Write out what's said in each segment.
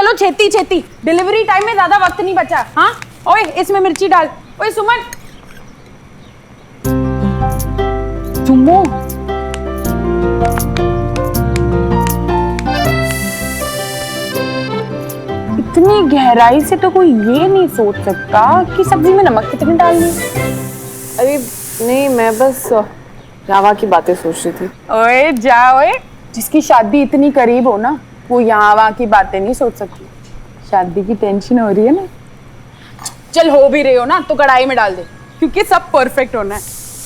चलो छेती छेती, delivery time में ज्यादा वक्त नहीं बचा। हाँ ओए इसमें मिर्ची डाल। ओए सुमन चुम्मो इतनी गहराई से तो कोई ये नहीं सोच सकता कि सब्जी में नमक कितने डालनी। अरे नहीं, मैं बस रावा की बातें सोच रही थी। ओए जा ओए, जिसकी शादी इतनी करीब हो ना वो यहाँ वहाँ की बातें नहीं सोच सकती। शादी की टेंशन हो रही है ना। चल हो भी रही हो ना तो कढ़ाई में डाल दे, क्योंकि सब परफेक्ट होना है।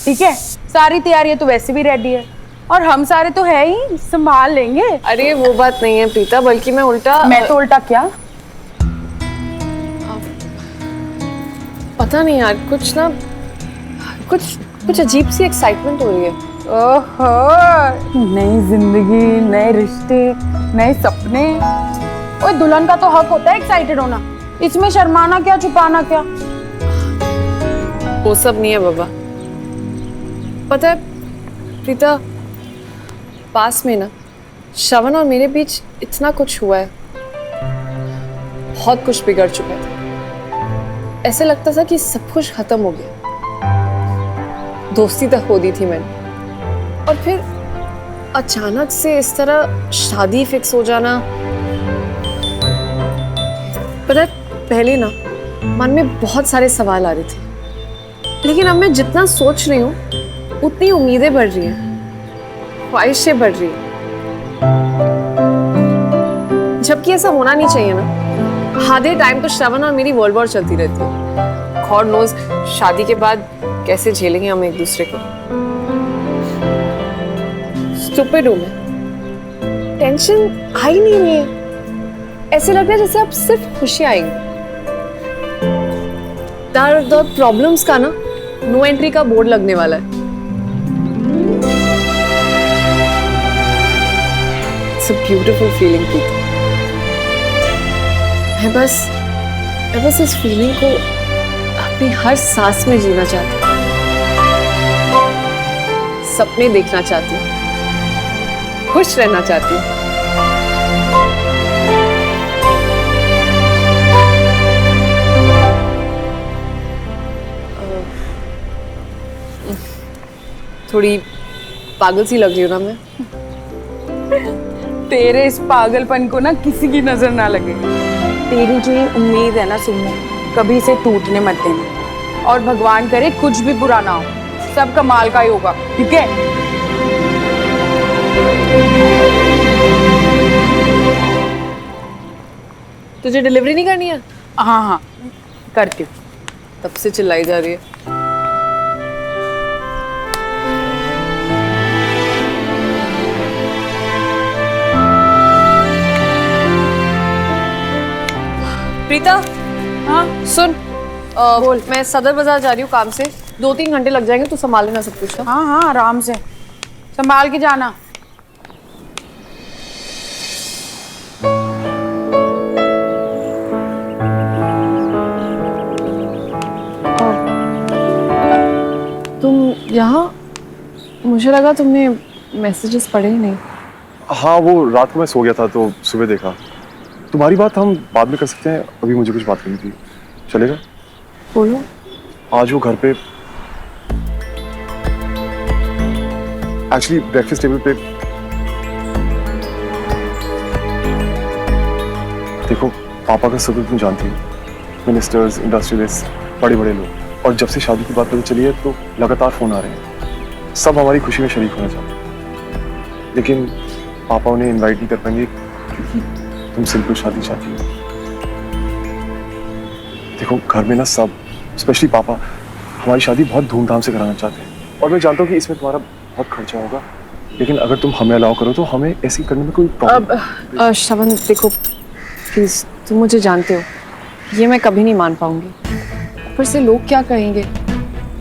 ठीक है, सारी तैयारियां तो वैसे भी रेडी है और हम सारे तो है ही, संभाल लेंगे। अरे वो बात नहीं है प्रीता, बल्कि मैं उल्टा। मैं तो उल्टा क्या? पता नहीं यार, कुछ ना कुछ अजीब सी एक्साइटमेंट हो रही है। ओहो, नई जिंदगी, नए रिश्ते, नए सपने। ओए दुल्हन का तो हक होता है एक्साइटेड होना, इसमें शर्माना क्या, छुपाना क्या। वो सब नहीं है बाबा। पता है प्रीता, पास में ना श्रवण और मेरे बीच इतना कुछ हुआ है, बहुत कुछ बिगड़ चुका था। ऐसे लगता था कि सब कुछ खत्म हो गया, दोस्ती तक खो दी थी मैंने। और फिर अचानक से इस तरह शादी फिक्स हो जाना। पता है पहले ना मन में बहुत सारे सवाल आ रहे थे, लेकिन अब मैं जितना सोच रही हूँ उतनी उम्मीदें बढ़ रही हैं, ख्वाहिशें बढ़ रही हैं। जबकि ऐसा होना नहीं चाहिए ना। आधे टाइम तो श्रवण और मेरी वर्ल्ड वॉर चलती रहती है। गॉड नोज शादी के बाद कैसे झेलेंगे हम एक दूसरे को। स्टूपिड हूं मैं, टेंशन आ ही नहीं रही है। ऐसे लग रहा है जैसे अब सिर्फ खुशी आएंगी। दर्द और प्रॉब्लम्स का ना नो एंट्री का बोर्ड लगने वाला है। It's a beautiful feeling Preeta. मैं बस इस फीलिंग को अपनी हर सांस में जीना चाहती हूँ, सपने देखना चाहती हूँ, खुश रहना चाहती हूँ। थोड़ी पागल सी लग रही हूँ ना मैं? तेरे इस पागलपन को ना किसी की नजर ना लगे। तेरी जो ये उम्मीद है ना सुमो, कभी इसे टूटने मत देना। और भगवान करे कुछ भी बुरा ना हो, सब कमाल का ही होगा। ठीक है? तुझे डिलीवरी नहीं करनी है? हाँ हाँ करती हूँ। तब से चिल्लाई जा रही है। प्रीता, हाँ सुन, बोल। मैं सदर बाजार जा रही हूँ काम से, 2-3 घंटे लग जाएंगे, तू संभाल लेना सब कुछ। हाँ हाँ आराम से संभाल के जाना। तुम यहाँ? मुझे लगा तुमने मैसेजेस पढ़े ही नहीं। हाँ वो रात को मैं सो गया था तो सुबह देखा। तुम्हारी बात हम बाद में कर सकते हैं, अभी मुझे कुछ बात करनी थी। चलेगा? बोलो। आज वो घर पे एक्चुअली ब्रेकफास्ट टेबल पे देखो, पापा का सर्कल तुम जानती हो, मिनिस्टर्स, इंडस्ट्रियलिस्ट, बड़े बड़े लोग। और जब से शादी की बात पता चली है तो लगातार फोन आ रहे हैं, सब हमारी खुशी में शरीक होना चाहते हैं। लेकिन पापा उन्हें इनवाइट नहीं कर पाएंगे क्योंकि तुम सिंपल शादी चाहती हो। देखो घर में ना सब, स्पेशली पापा, हमारी शादी बहुत धूमधाम से कराना चाहते हैं। और मैं जानता हूँ कि इसमें तुम्हारा बहुत खर्चा होगा, लेकिन अगर तुम हमें अलाउ करो तो हमें ऐसी करने में कोई प्रॉब्लम। अब श्रवण देखो प्लीज, तुम मुझे जानते हो, ये मैं कभी नहीं मान पाऊंगी। ऊपर से लोग क्या कहेंगे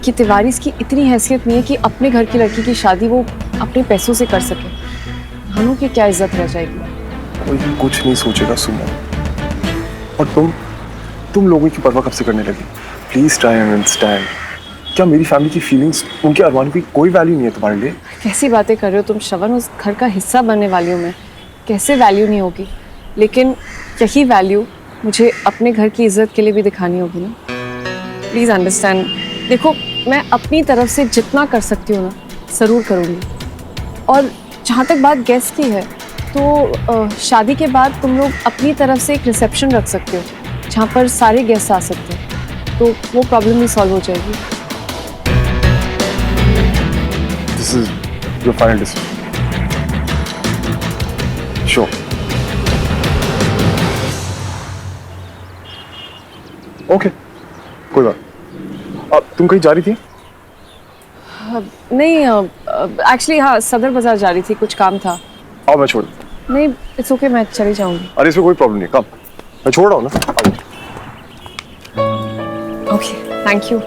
कि तिवारी की इतनी हैसियत नहीं है कि अपने घर की लड़की की शादी वो अपने पैसों से कर सके। हम की क्या इज्जत रह जाएगी? कोई कुछ नहीं सोचेगा सुमन। और तुम लोगों की परवाह कब से करने लगी? Please try and understand. क्या मेरी फैमिली की फीलिंग्स, उनके अरमान की कोई वैल्यू नहीं है तुम्हारे लिए? कैसी बातें कर रहे हो तुम श्रवण? उस घर का हिस्सा बनने वाली हूँ मैं, कैसे वैल्यू नहीं होगी? लेकिन यही वैल्यू मुझे अपने घर की इज्जत के लिए भी दिखानी होगी ना। Please understand. देखो, मैं अपनी तरफ से जितना कर सकती हूँ ना ज़रूर करूँगी। और जहाँ तक बात गेस्ट की है, तो शादी के बाद तुम लोग अपनी तरफ से एक रिसेप्शन रख सकते हो जहाँ पर सारे गेस्ट आ सकते हैं, तो वो प्रॉब्लम भी सॉल्व हो जाएगी। This is your final decision. Sure. Okay, कोई बात। अब तुम कहीं जा रही थी? नहीं, एक्चुअली हाँ, सदर बाजार जा रही थी, कुछ काम था। आओ मैं छोड़ दूँ। नहीं, इट्स ओके, मैं चली जाऊंगी। अरे इसमें कोई प्रॉब्लम नहीं, कम मैं छोड़ रहा हूँ ना। Okay, thank you.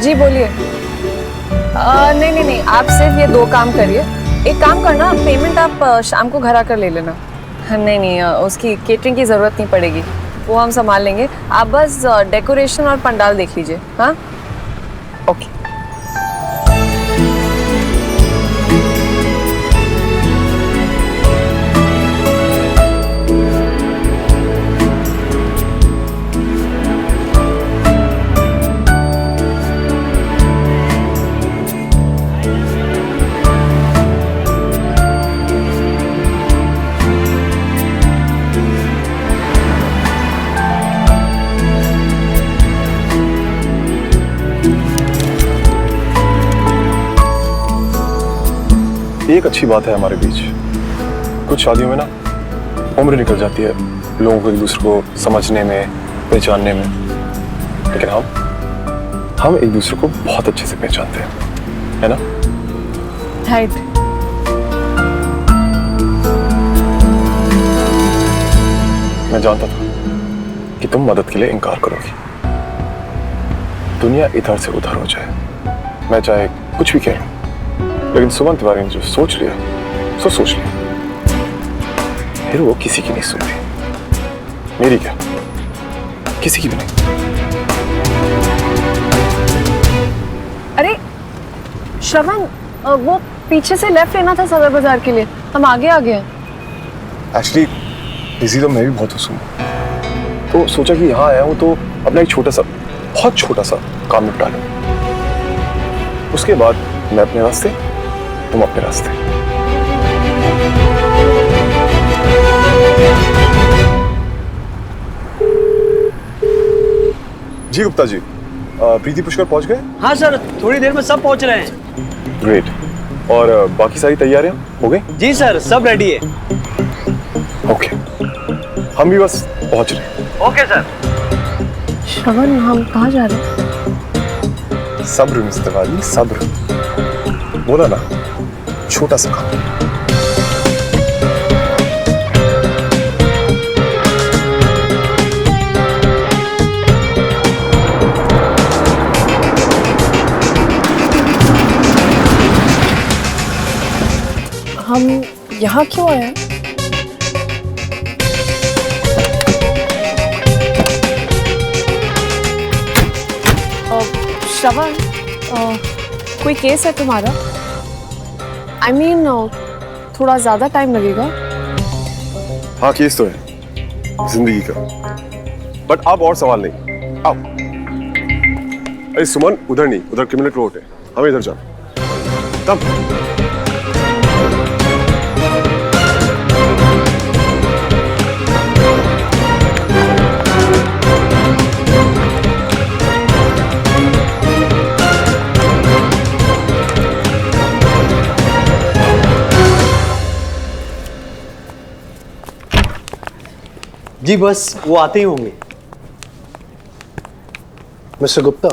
जी बोलिए। नहीं नहीं नहीं, आप सिर्फ ये 2 काम करिए। एक काम करना, पेमेंट आप शाम को घर आकर ले लेना। नहीं नहीं, उसकी केटरिंग की ज़रूरत नहीं पड़ेगी, वो हम संभाल लेंगे। आप बस डेकोरेशन और पंडाल देख लीजिए। हाँ, ओके। एक अच्छी बात है हमारे बीच, कुछ शादियों में ना उम्र निकल जाती है लोगों को एक दूसरे को समझने में, पहचानने में, लेकिन हम एक दूसरे को बहुत अच्छे से पहचानते हैं, है ना? राइट। मैं जानता था कि तुम मदद के लिए इनकार करोगी। दुनिया इधर से उधर हो जाए, मैं चाहे कुछ भी कह लूं, लेकिन सुमन तिवारी ने जो सोच लिया सो सोच लिया, फिर वो किसी की नहीं सुनती। मेरी क्या, किसी की भी नहीं। अरे श्रवण, वो पीछे से लेफ्ट लेना था सदर बाजार के लिए, हम आगे आ गए हैं। एक्चुअली बिजी तो मैं भी बहुत हूँ, तो सोचा कि यहाँ आया हूँ तो अपना एक छोटा सा, बहुत छोटा सा काम निपटा लूं। उसके बाद मैं अपने रास्ते, तुम अपने रास्ते। जी गुप्ता जी, प्रीति पुष्कर पहुंच गए? हाँ सर, थोड़ी देर में सब पहुंच रहे हैं। ग्रेट। और बाकी सारी तैयारियां हो गई? जी सर, सब रेडी है। ओके, हम भी बस पहुंच रहे हैं। Okay sir. श्रवण, हम कहाँ जा रहे हैं? सब्र मिस तिवारी, सब्र। बोला ना, छोटा सा काम। हम यहाँ क्यों आए हैं? श्रवण, कोई केस है तुम्हारा? I mean, थोड़ा ज्यादा टाइम लगेगा। हाँ, केस तो है जिंदगी का, बट अब और सवाल नहीं। आओ। अरे सुमन, उधर नहीं, उधर क्रिमिनल कोर्ट है, हमें इधर जाओ। तब जी बस वो आते ही होंगे। मिस्टर गुप्ता,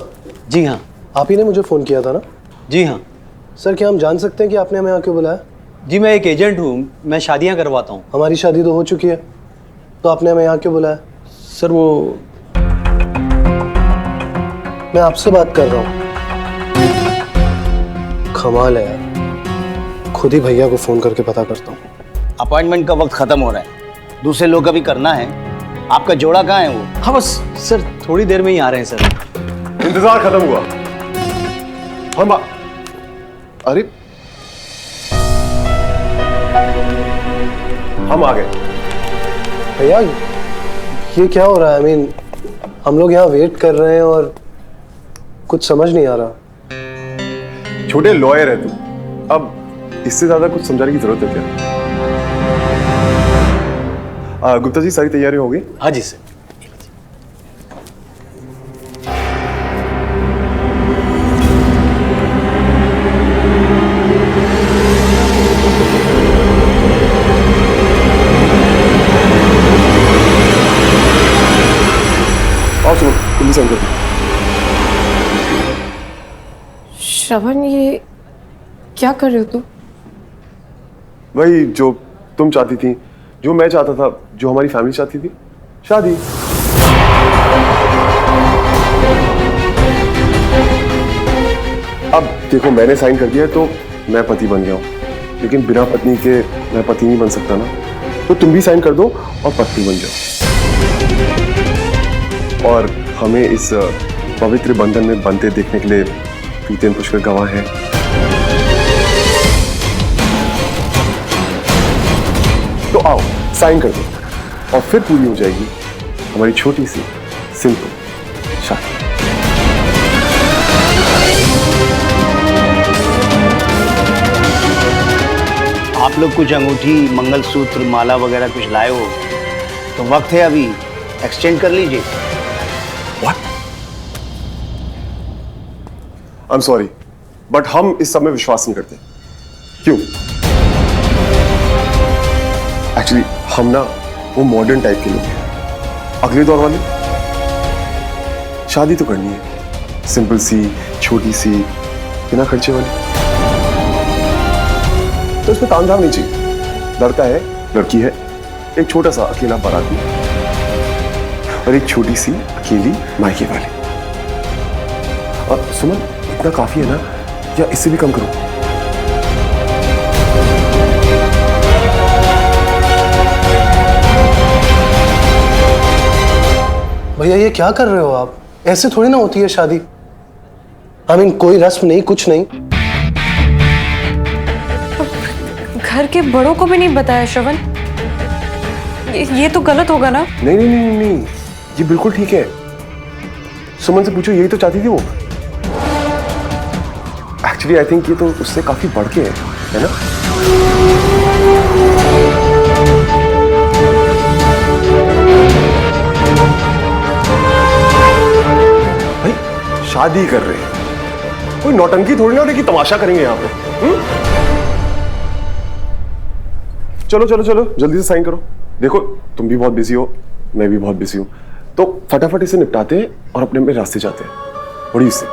जी हाँ। आप ही ने मुझे फ़ोन किया था ना? जी हाँ सर, क्या हम जान सकते हैं कि आपने हमें यहाँ क्यों बुलाया? जी, मैं एक एजेंट हूँ, मैं शादियाँ करवाता हूँ। हमारी शादी तो हो चुकी है, तो आपने हमें यहाँ क्यों बुलाया? सर वो मैं आपसे बात कर रहा हूँ। कमाल है यार, खुद ही भैया को फोन करके पता करता हूँ। अपॉइंटमेंट का वक्त खत्म हो रहा है, दूसरे लोग का भी करना है। आपका जोड़ा कहाँ है वो? हाँ बस सर थोड़ी देर में ही आ रहे हैं सर। इंतजार खत्म हुआ। अरे हम आ गए। भैया ये क्या हो रहा है? हम लोग यहाँ वेट कर रहे हैं और कुछ समझ नहीं आ रहा। छोटे लॉयर है तू, अब इससे ज्यादा कुछ समझाने की जरूरत है क्या? गुप्ता जी सारी तैयारी हो गई? हाँ जी सर। आओ सुनो, तुम भी साइन कर दो। श्रवण, ये क्या कर रहे हो तुम? वही जो तुम चाहती थी, जो मैं चाहता था, जो हमारी फैमिली चाहती थी, शादी। अब देखो मैंने साइन कर दिया है तो मैं पति बन गया हूं, लेकिन बिना पत्नी के मैं पति नहीं बन सकता ना। तो तुम भी साइन कर दो और पत्नी बन जाओ, और हमें इस पवित्र बंधन में बनते देखने के लिए प्रीति और पुष्कर गवाह है। तो आओ साइन कर दो और फिर पूरी हो जाएगी हमारी छोटी सी सिंपल शादी। आप लोग कुछ अंगूठी, मंगलसूत्र, माला वगैरह कुछ लाए हो तो वक्त है अभी, एक्सचेंज कर लीजिए। What? I'm sorry, बट हम इस सब में विश्वास नहीं करते। क्यों? एक्चुअली हम ना वो मॉडर्न टाइप के लोग हैं, अगले दौर वाले। शादी तो करनी है, सिंपल सी, छोटी सी, बिना खर्चे वाली। तो इसमें तामझाम नहीं चाहिए। लड़का है, लड़की है, एक छोटा सा अकेला बाराती और एक छोटी सी अकेली मायके वाली। और सुमन, इतना काफी है ना, या इससे भी कम करो? भैया ये क्या कर रहे हो आप? ऐसे थोड़ी ना होती है शादी। कोई रस्म नहीं, कुछ नहीं। घर के बड़ों को भी नहीं बताया श्रवण? ये तो गलत होगा ना? नहीं नहीं नहीं नहीं, ये बिल्कुल ठीक है। सुमन से पूछो, यही तो चाहती थी वो। एक्चुअली आई थिंक ये तो उससे काफी बढ़ के है ना? भाई शादी कर रहे हैं, कोई नौटंकी थोड़ी ना हो रही कि तमाशा करेंगे यहाँ पे। चलो चलो चलो जल्दी से साइन करो। देखो तुम भी बहुत बिजी हो, मैं भी बहुत बिजी हूं, तो फटाफट इसे निपटाते हैं और अपने अपने रास्ते जाते हैं। बड़ी से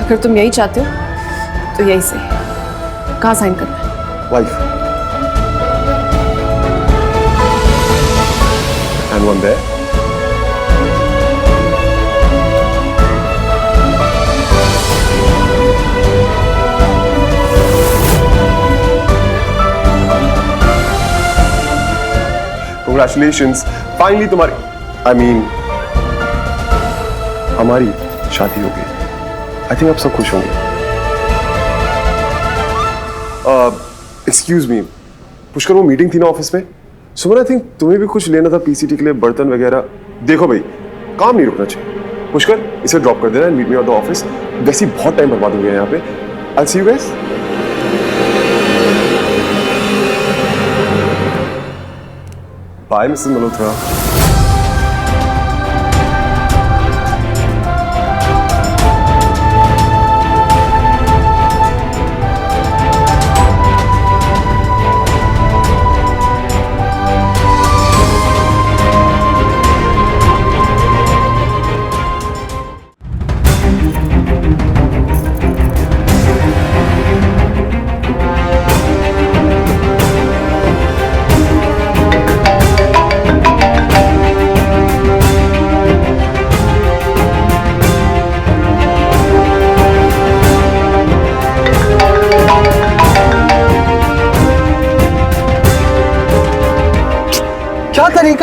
अगर तुम यही चाहते हो तो यही से। कहाँ साइन करना है? Wife and one there. Congratulations, finally तुम्हारी हमारी शादी हो गई। आई थिंक आप सब खुश होंगे। एक्सक्यूज मी पुष्कर, वो मीटिंग थी ना ऑफिस में, सुमन आई थिंक तुम्हें भी कुछ लेना था पीसीटी के लिए, बर्तन वगैरह। देखो भाई, काम नहीं रुकना चाहिए। पुष्कर इसे ड्रॉप कर देना and meet me at the office. वैसे ही बहुत टाइम बर्बाद हो गया यहाँ पे। I see you guys. Bye Mrs Malhotra.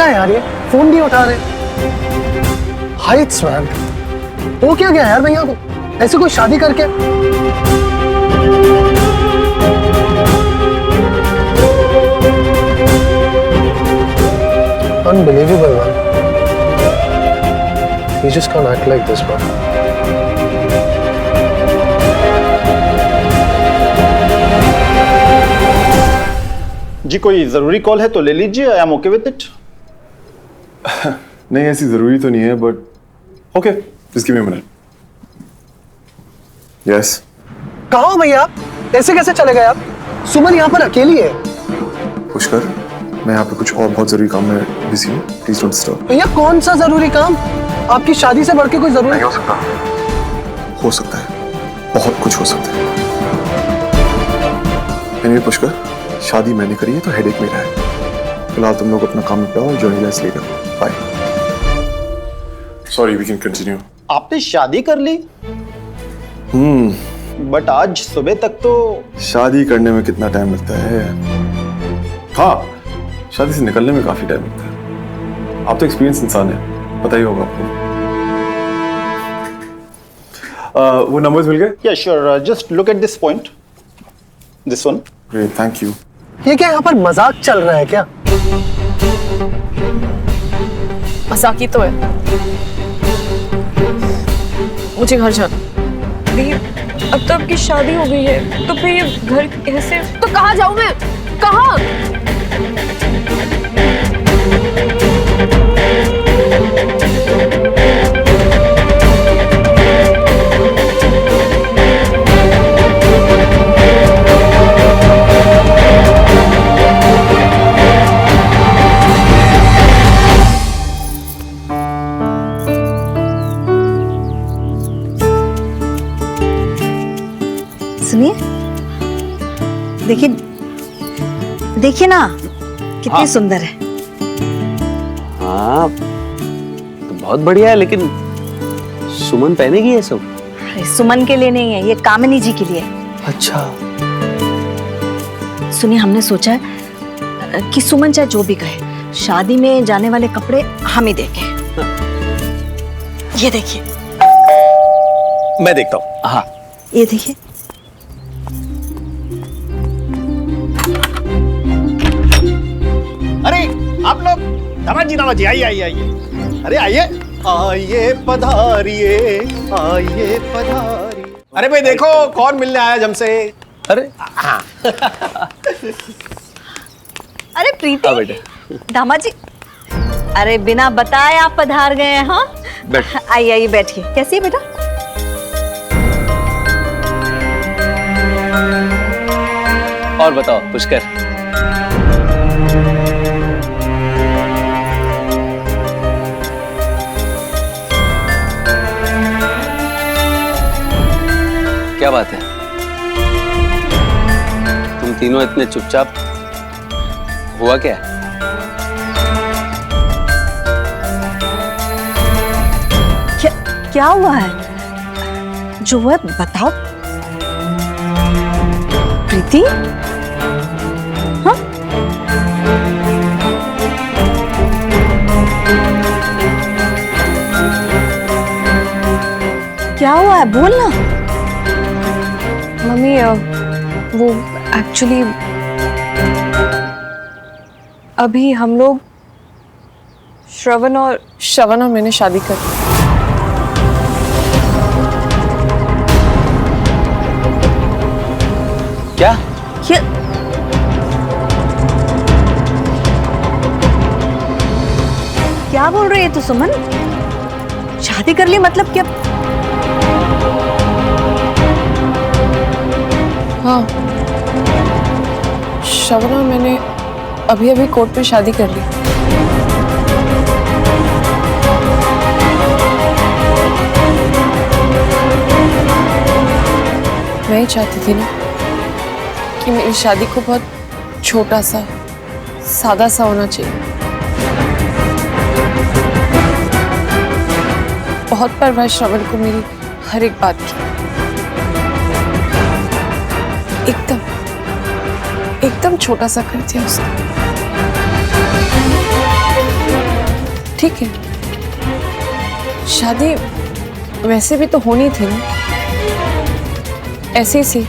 है यार ये? फोन नहीं उठा रहे। हाइट्स मैन, वो क्या गया यार भैया को? ऐसे कोई शादी करके? Unbelievable, man. You just can't act like this, man. जी कोई जरूरी कॉल है तो ले लीजिए, I am okay with it. नहीं ऐसी जरूरी तो नहीं है but okay, just give me a minute. Yes कहाँ हो भैया आप? ऐसे कैसे चले गए आप? सुमन यहाँ पर अकेली है। पुष्कर, मैं यहाँ पे कुछ और बहुत जरूरी काम में बिजी हूँ, प्लीज डोंट डिस्टर्ब। भैया कौन सा जरूरी काम? आपकी शादी से बढ़ के कोई जरूरी? नहीं हो सकता। हो सकता है, बहुत कुछ हो सकता है। Anyway, पुष्कर, शादी मैंने करी है तो हेडेक मेरा है। फिलहाल तुम लोग अपना काम निपटाओ और Johnny let's leave. Bye. Sorry, we can continue. आपने शादी कर ली? बट आज सुबह तक तो। शादी करने में कितना टाइम लगता है? हाँ, शादी से निकलने में काफी टाइम लगता है। आप तो एक्सपीरियंस इंसान है, पता ही होगा आपको। वो नंबर्स मिल गए? या sure, just look at this point, this one. Great, thank you. ये क्या यहाँ पर मजाक चल रहा है क्या? मजाक ही तो है। मुझे घर जाना। अब तो आपकी शादी हो गई है तो फिर ये घर कैसे? तो कहाँ जाऊँ मैं? कहाँ? सुनिए, देखिए देखिए ना कितनी सुंदर है। हाँ तो बहुत बढ़िया है, लेकिन सुमन पहनेगी ये सब? अरे सुमन के लिए नहीं है, ये कामिनी जी के लिए। अच्छा। सुनिए, हमने सोचा है कि सुमन चाहे जो भी कहे, शादी में जाने वाले कपड़े हम ही देंगे। ये देखिए। मैं देखता हूँ। हाँ ये देखिए। अरे आप लोग, दामाद जी आइए आइए आइए। अरे आइए आइए, पधारिए आइए पधारिए। अरे भाई देखो कौन मिलने आया हमसे। अरे अरे प्रीति, बेटे। दामाद जी, अरे बिना बताए आप पधार गए हैं। हाँ बैठ। आइए आइए बैठिए। कैसी है बेटा? और बताओ पुष्कर। क्या बात है, तुम तीनों इतने चुपचाप? हुआ क्या? क्या हुआ है? जो है बताओ प्रीति। हाँ क्या हुआ है? बोलना। मम्मी वो एक्चुअली अभी हम लोग श्रवण और मैंने शादी कर ली। क्या? क्या बोल रही है तू सुमन? शादी कर ली मतलब क्या? हाँ, श्रवण और मैंने अभी अभी कोर्ट में शादी कर ली। मैं ही चाहती थी ना कि मेरी शादी को बहुत छोटा सा, सादा सा होना चाहिए। बहुत परवाह श्रवण को मेरी हर एक बात की। एकदम छोटा सा कर दिया उसने। ठीक है, शादी वैसे भी तो होनी थी ना, ऐसी सी